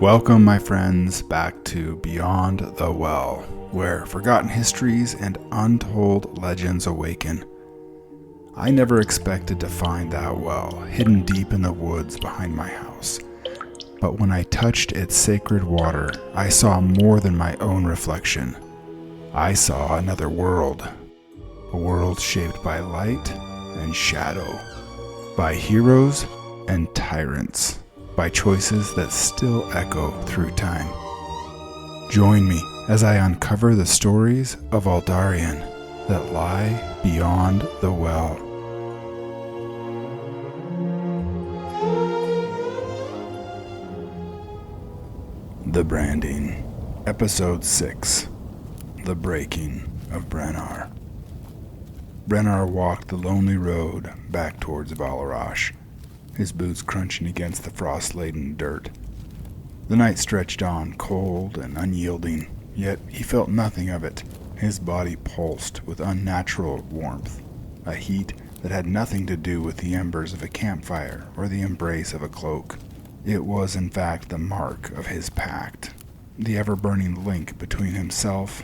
Welcome, my friends, back to Beyond the Well, where forgotten histories and untold legends awaken. I never expected to find that well hidden deep in the woods behind my house. But when I touched its sacred water, I saw more than my own reflection. I saw another world. A world shaped by light and shadow, by heroes and tyrants, by choices that still echo through time. Join me as I uncover the stories of Aldarion that lie beyond the well. The Branding, Episode 6, The Breaking of Brennar. Brennar walked the lonely road back towards Valarash, his boots crunching against the frost-laden dirt. The night stretched on, cold and unyielding, yet he felt nothing of it. His body pulsed with unnatural warmth, a heat that had nothing to do with the embers of a campfire or the embrace of a cloak. It was, in fact, the mark of his pact, the ever-burning link between himself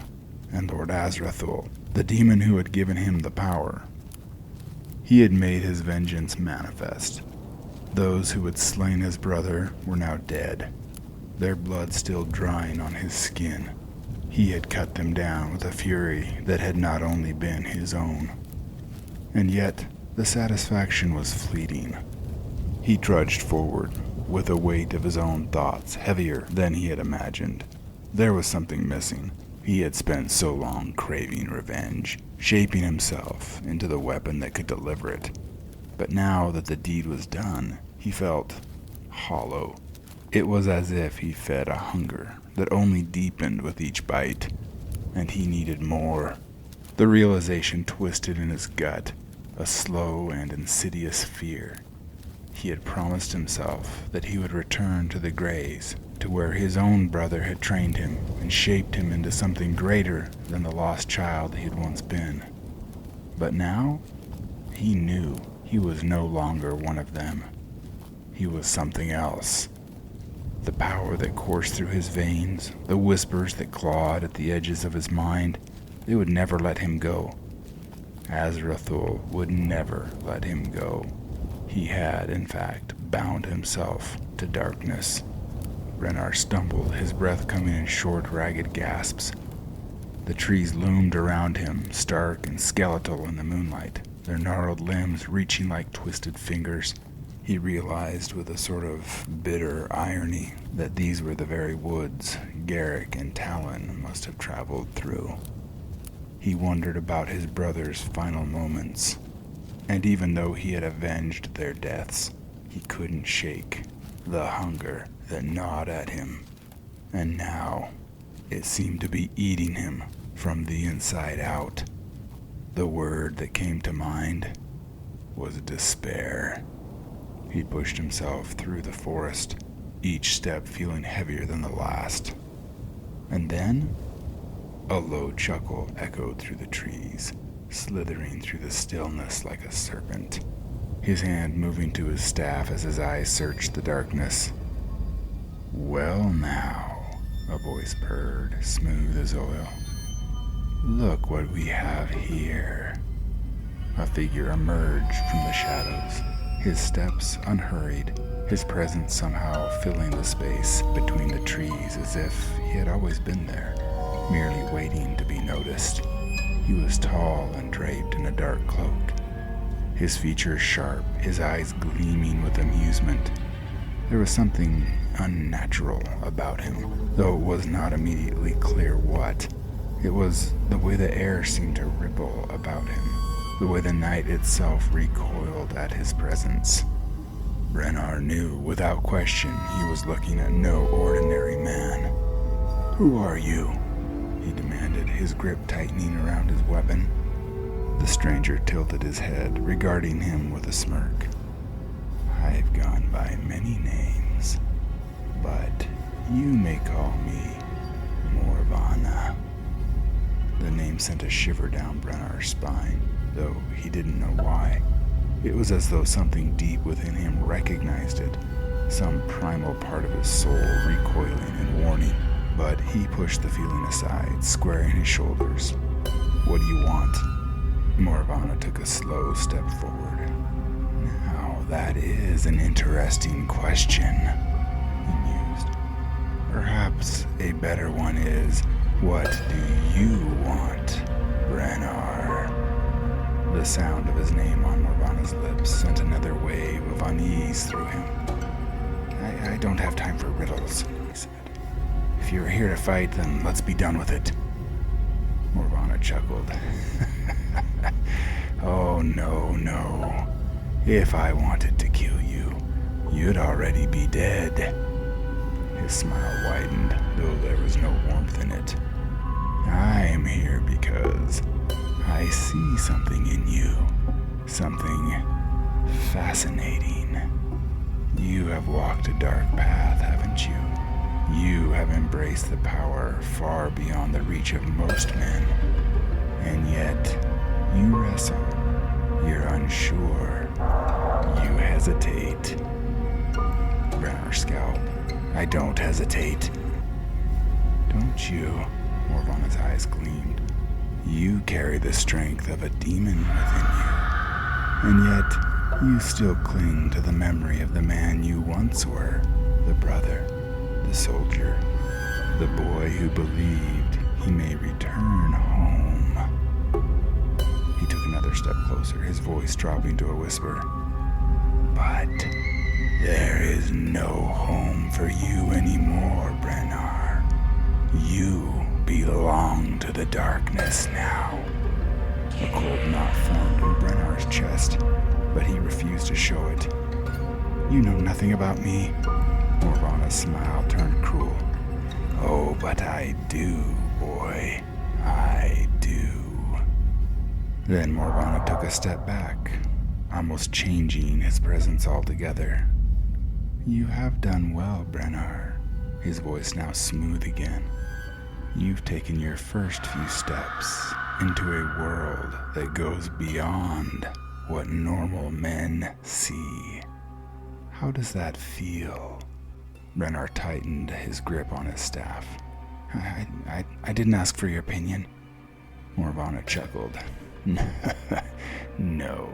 and Lord Azrathul, the demon who had given him the power. He had made his vengeance manifest. Those who had slain his brother were now dead, their blood still drying on his skin. He had cut them down with a fury that had not only been his own. And yet, the satisfaction was fleeting. He trudged forward, with the weight of his own thoughts heavier than he had imagined. There was something missing. He had spent so long craving revenge, shaping himself into the weapon that could deliver it. But now that the deed was done, he felt hollow. It was as if he fed a hunger that only deepened with each bite, and he needed more. The realization twisted in his gut, a slow and insidious fear. He had promised himself that he would return to the Greys, to where his own brother had trained him and shaped him into something greater than the lost child he had once been. But now, he knew he was no longer one of them. He was something else. The power that coursed through his veins, the whispers that clawed at the edges of his mind, they would never let him go. Azrathul would never let him go. He had, in fact, bound himself to darkness. Brennar stumbled, his breath coming in short, ragged gasps. The trees loomed around him, stark and skeletal in the moonlight, their gnarled limbs reaching like twisted fingers. He realized with a sort of bitter irony that these were the very woods Garrick and Talon must have traveled through. He wondered about his brother's final moments, and even though he had avenged their deaths, he couldn't shake the hunger that gnawed at him. And now, it seemed to be eating him from the inside out. The word that came to mind was despair. He pushed himself through the forest, each step feeling heavier than the last. And then, a low chuckle echoed through the trees, slithering through the stillness like a serpent, his hand moving to his staff as his eyes searched the darkness. "Well now," a voice purred, smooth as oil. "Look what we have here." A figure emerged from the shadows, his steps unhurried, his presence somehow filling the space between the trees as if he had always been there, merely waiting to be noticed. He was tall and draped in a dark cloak, his features sharp, his eyes gleaming with amusement. There was something unnatural about him, though it was not immediately clear what. It was the way the air seemed to ripple about him, the way the night itself recoiled at his presence. Brennar knew without question he was looking at no ordinary man. "Who are you?" he demanded, his grip tightening around his weapon. The stranger tilted his head, regarding him with a smirk. "I've gone by many names, but you may call me Morvana." The name sent a shiver down Brennar's spine, though he didn't know why. It was as though something deep within him recognized it, some primal part of his soul recoiling in warning, but he pushed the feeling aside, squaring his shoulders. "What do you want?" Morvana took a slow step forward. "Now, that is an interesting question," he mused. "Perhaps a better one is, what do you want, Brennar?" The sound of his name on Morvana's lips sent another wave of unease through him. I don't have time for riddles," he said. "If you're here to fight, then let's be done with it." Morvana chuckled. "Oh, no. If I wanted to kill you, you'd already be dead." His smile widened, though there was no warmth in it. "I'm here because I see something in you. Something fascinating. You have walked a dark path, haven't you? You have embraced the power far beyond the reach of most men. And yet, you wrestle. You're unsure. You hesitate." Brennar scowled. "I don't hesitate." "Don't you?" Morvana's eyes gleamed. "You carry the strength of a demon within you. And yet, you still cling to the memory of the man you once were, the brother, the soldier, the boy who believed he may return home." He took another step closer, his voice dropping to a whisper. "But there is no home for you anymore, Brennar. You belong to the darkness now." A cold knot formed in Brennar's chest, but he refused to show it. "You know nothing about me." Morvana's smile turned cruel. "Oh, but I do, boy. I do." Then Morvana took a step back, almost changing his presence altogether. "You have done well, Brennar." His voice now smooth again. "You've taken your first few steps into a world that goes beyond what normal men see. How does that feel?" Brennar tightened his grip on his staff. I didn't ask for your opinion." Morvana chuckled. "No,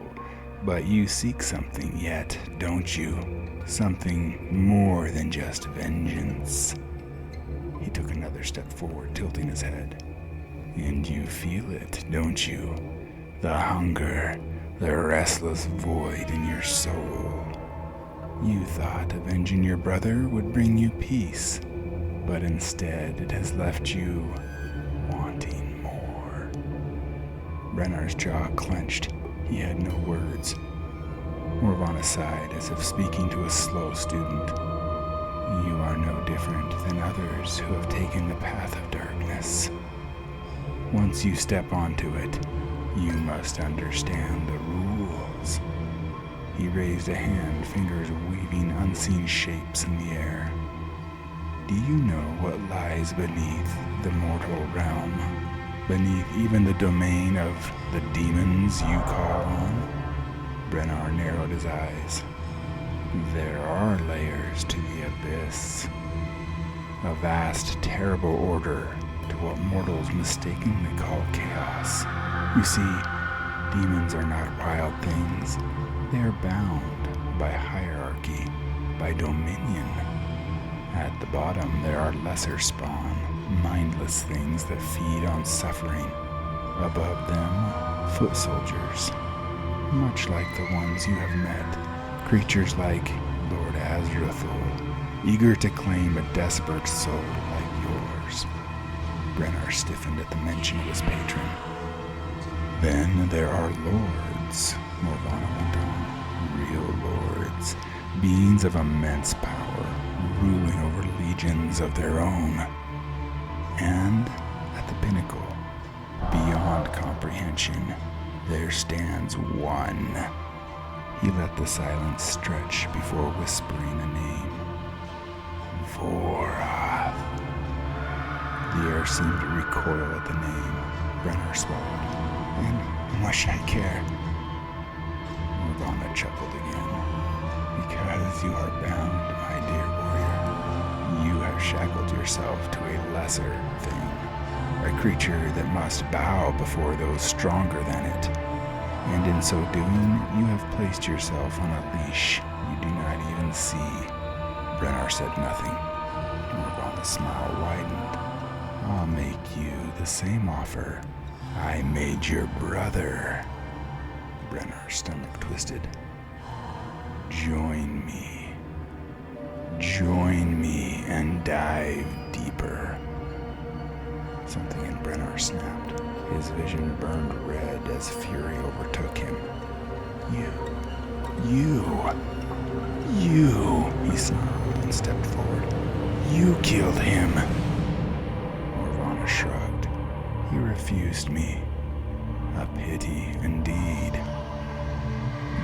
but you seek something yet, don't you? Something more than just vengeance." He took another step forward, tilting his head. "And you feel it, don't you? The hunger, the restless void in your soul. You thought avenging your brother would bring you peace, but instead it has left you wanting more." Brennar's jaw clenched. He had no words. Morvana sighed, as if speaking to a slow student. "You are no different than others who have taken the path of darkness. Once you step onto it, you must understand the rules." He raised a hand, fingers weaving unseen shapes in the air. "Do you know what lies beneath the mortal realm? Beneath even the domain of the demons you call on?" Brennar narrowed his eyes. "There are layers to the abyss. A vast, terrible order to what mortals mistakenly call chaos. You see, demons are not wild things. They are bound by hierarchy, by dominion. At the bottom, there are lesser spawn, mindless things that feed on suffering. Above them, foot soldiers, much like the ones you have met. Creatures like Lord Azrathul, eager to claim a desperate soul like yours." Brennar stiffened at the mention of his patron. "Then there are lords," Morvana went on. "Real lords, beings of immense power, ruling over legions of their own. And at the pinnacle, beyond comprehension, there stands one." He let the silence stretch before whispering a name. "Vorath." The air seemed to recoil at the name. Brennar swallowed. "And why should I care?" Morvana chuckled again. "Because you are bound, my yourself to a lesser thing, a creature that must bow before those stronger than it. And in so doing, you have placed yourself on a leash you do not even see. Brennar said nothing. Morgana's smile widened. I'll make you the same offer I made your brother. Brennar's stomach twisted. Join me. Join me and dive deeper. Something in Brennar snapped. His vision burned red as fury overtook him. You, he snarled and stepped forward. You killed him. Morgana shrugged. He refused me. A pity indeed.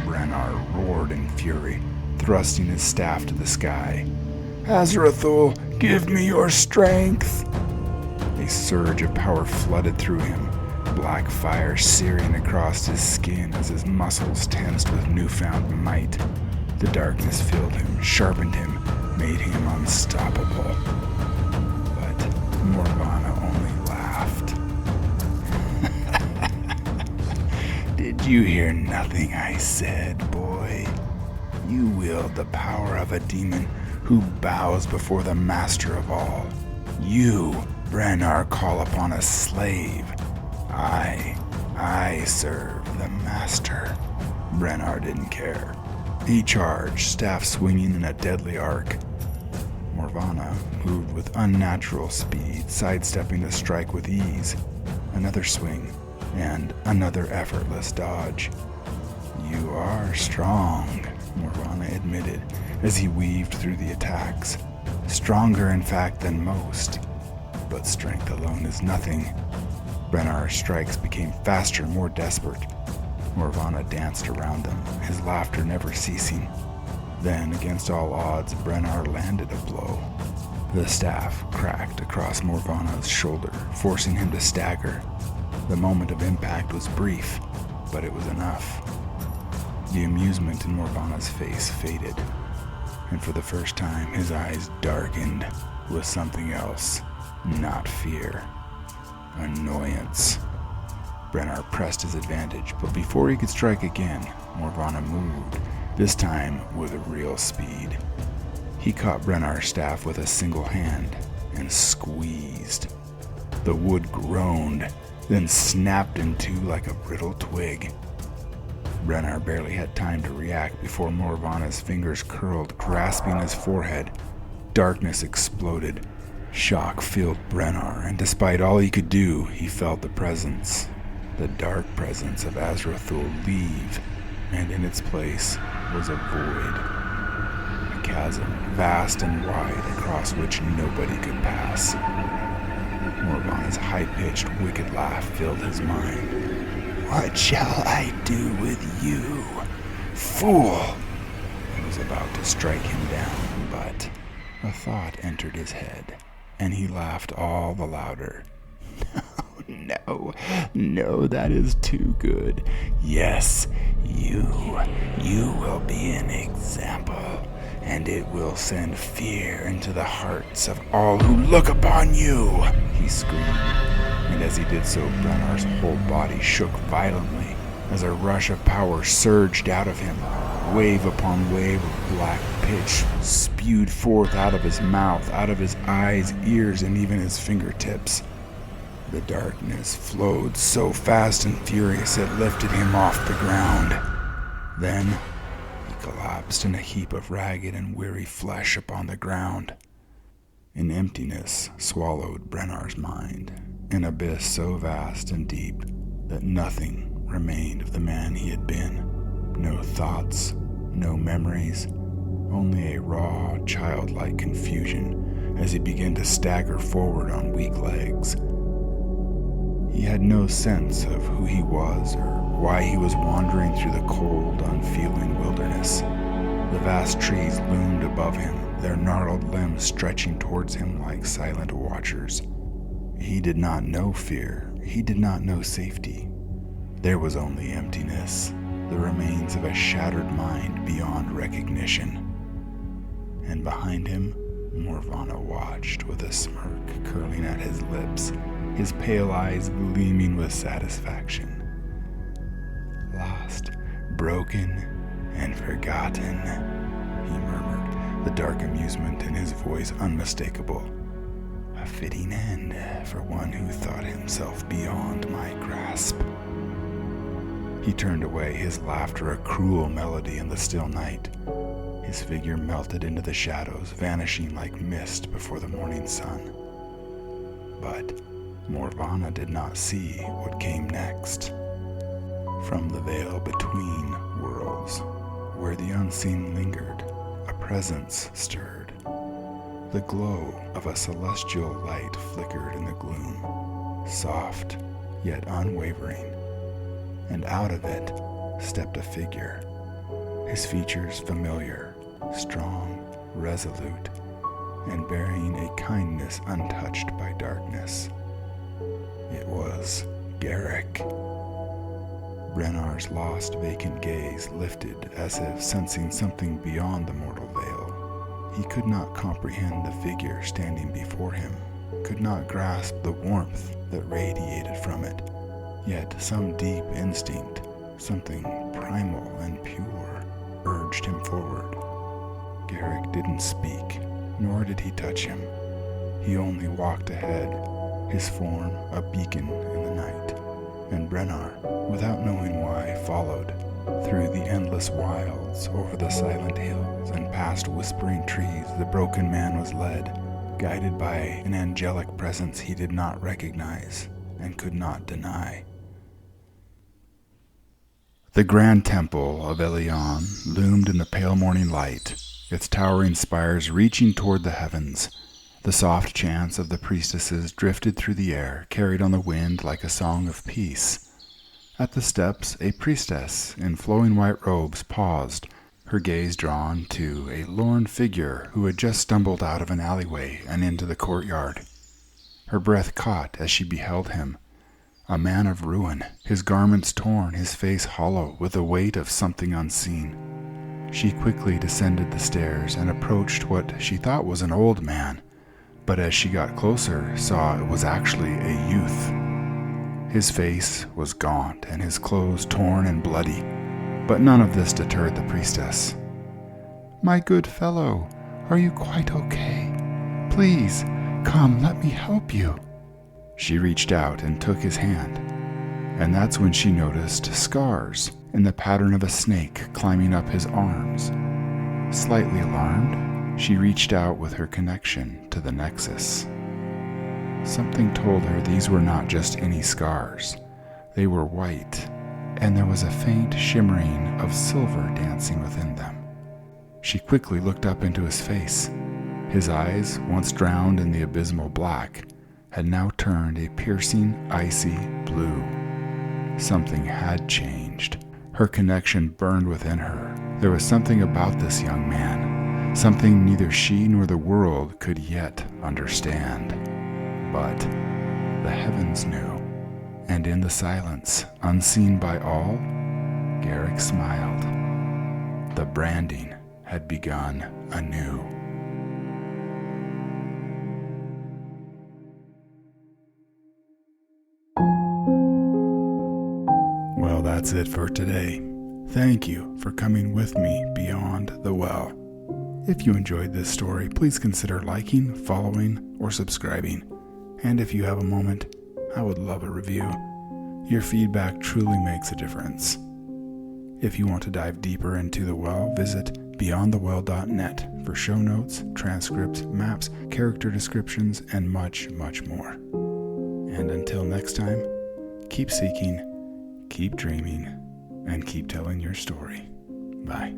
Brennar roared in fury, thrusting his staff to the sky. Azrathul, give me your strength! A surge of power flooded through him, black fire searing across his skin as his muscles tensed with newfound might. The darkness filled him, sharpened him, made him unstoppable. But Morgana only laughed. Did you hear nothing I said, boy? You wield the power of a demon who bows before the master of all. You, Brennar, call upon a slave. I serve the master. Brennar didn't care. He charged, staff swinging in a deadly arc. Morgana moved with unnatural speed, sidestepping the strike with ease. Another swing, and another effortless dodge. You are strong, Morgana admitted as he weaved through the attacks. Stronger, in fact, than most. But strength alone is nothing. Brennar's strikes became faster, more desperate. Morgana danced around them, his laughter never ceasing. Then, against all odds, Brennar landed a blow. The staff cracked across Morgana's shoulder, forcing him to stagger. The moment of impact was brief, but it was enough. The amusement in Morgana's face faded, and for the first time his eyes darkened with something else, not fear. Annoyance. Brennar pressed his advantage, but before he could strike again, Morgana moved, this time with real speed. He caught Brennar's staff with a single hand and squeezed. The wood groaned, then snapped in two like a brittle twig. Brennar barely had time to react before Morgana's fingers curled, grasping his forehead. Darkness exploded. Shock filled Brennar, and despite all he could do, he felt the presence. The dark presence of Azrathul leave, and in its place was a void. A chasm, vast and wide, across which nobody could pass. Morgana's high-pitched, wicked laugh filled his mind. What shall I do with you, fool? He was about to strike him down, but a thought entered his head, and he laughed all the louder. No, that is too good. Yes, you will be an example, and it will send fear into the hearts of all who look upon you, he screamed. And as he did so, Brennar's whole body shook violently as a rush of power surged out of him. Wave upon wave of black pitch spewed forth out of his mouth, out of his eyes, ears, and even his fingertips. The darkness flowed so fast and furious it lifted him off the ground. Then he collapsed in a heap of ragged and weary flesh upon the ground. An emptiness swallowed Brennar's mind, an abyss so vast and deep that nothing remained of the man he had been. No thoughts, no memories, only a raw, childlike confusion as he began to stagger forward on weak legs. He had no sense of who he was or why he was wandering through the cold, unfeeling wilderness. The vast trees loomed above him, their gnarled limbs stretching towards him like silent watchers. He did not know fear. He did not know safety. There was only emptiness, the remains of a shattered mind beyond recognition. And behind him, Morvana watched with a smirk curling at his lips, his pale eyes gleaming with satisfaction. Lost, broken, and forgotten, he murmured, the dark amusement in his voice unmistakable. A fitting end for one who thought himself beyond my grasp. He turned away, his laughter a cruel melody in the still night. His figure melted into the shadows, vanishing like mist before the morning sun. But Morvana did not see what came next. From the veil between worlds, where the unseen lingered, a presence stirred. The glow of a celestial light flickered in the gloom, soft yet unwavering, and out of it stepped a figure, his features familiar, strong, resolute, and bearing a kindness untouched by darkness. It was Garrick. Brennar's lost, vacant gaze lifted as if sensing something beyond the mortal veil. He could not comprehend the figure standing before him, could not grasp the warmth that radiated from it. Yet some deep instinct, something primal and pure, urged him forward. Garrick didn't speak, nor did he touch him. He only walked ahead, his form a beacon in the night, and Brennar, without knowing why, followed through the endless wilds, over the silent hills, and past whispering trees. The broken man was led, guided by an angelic presence he did not recognize and could not deny. The grand temple of Aldarion loomed in the pale morning light, its towering spires reaching toward the heavens. The soft chants of the priestesses drifted through the air, carried on the wind like a song of peace. At the steps, a priestess in flowing white robes paused, her gaze drawn to a lorn figure who had just stumbled out of an alleyway and into the courtyard. Her breath caught as she beheld him, a man of ruin, his garments torn, his face hollow with the weight of something unseen. She quickly descended the stairs and approached what she thought was an old man, but as she got closer, saw it was actually a youth. His face was gaunt and his clothes torn and bloody, but none of this deterred the priestess. "My good fellow, are you quite okay? Please, come, let me help you." She reached out and took his hand, and that's when she noticed scars in the pattern of a snake climbing up his arms. Slightly alarmed, she reached out with her connection to the Nexus. Something told her these were not just any scars. They were white, and there was a faint shimmering of silver dancing within them. She quickly looked up into his face. His eyes, once drowned in the abysmal black, had now turned a piercing, icy blue. Something had changed. Her connection burned within her. There was something about this young man, something neither she nor the world could yet understand. But the heavens knew, and in the silence, unseen by all, Garrick smiled. The branding had begun anew. Well, that's it for today. Thank you for coming with me beyond the well. If you enjoyed this story, please consider liking, following, or subscribing. And if you have a moment, I would love a review. Your feedback truly makes a difference. If you want to dive deeper into the well, visit beyondthewell.net for show notes, transcripts, maps, character descriptions, and much, much more. And until next time, keep seeking, keep dreaming, and keep telling your story. Bye.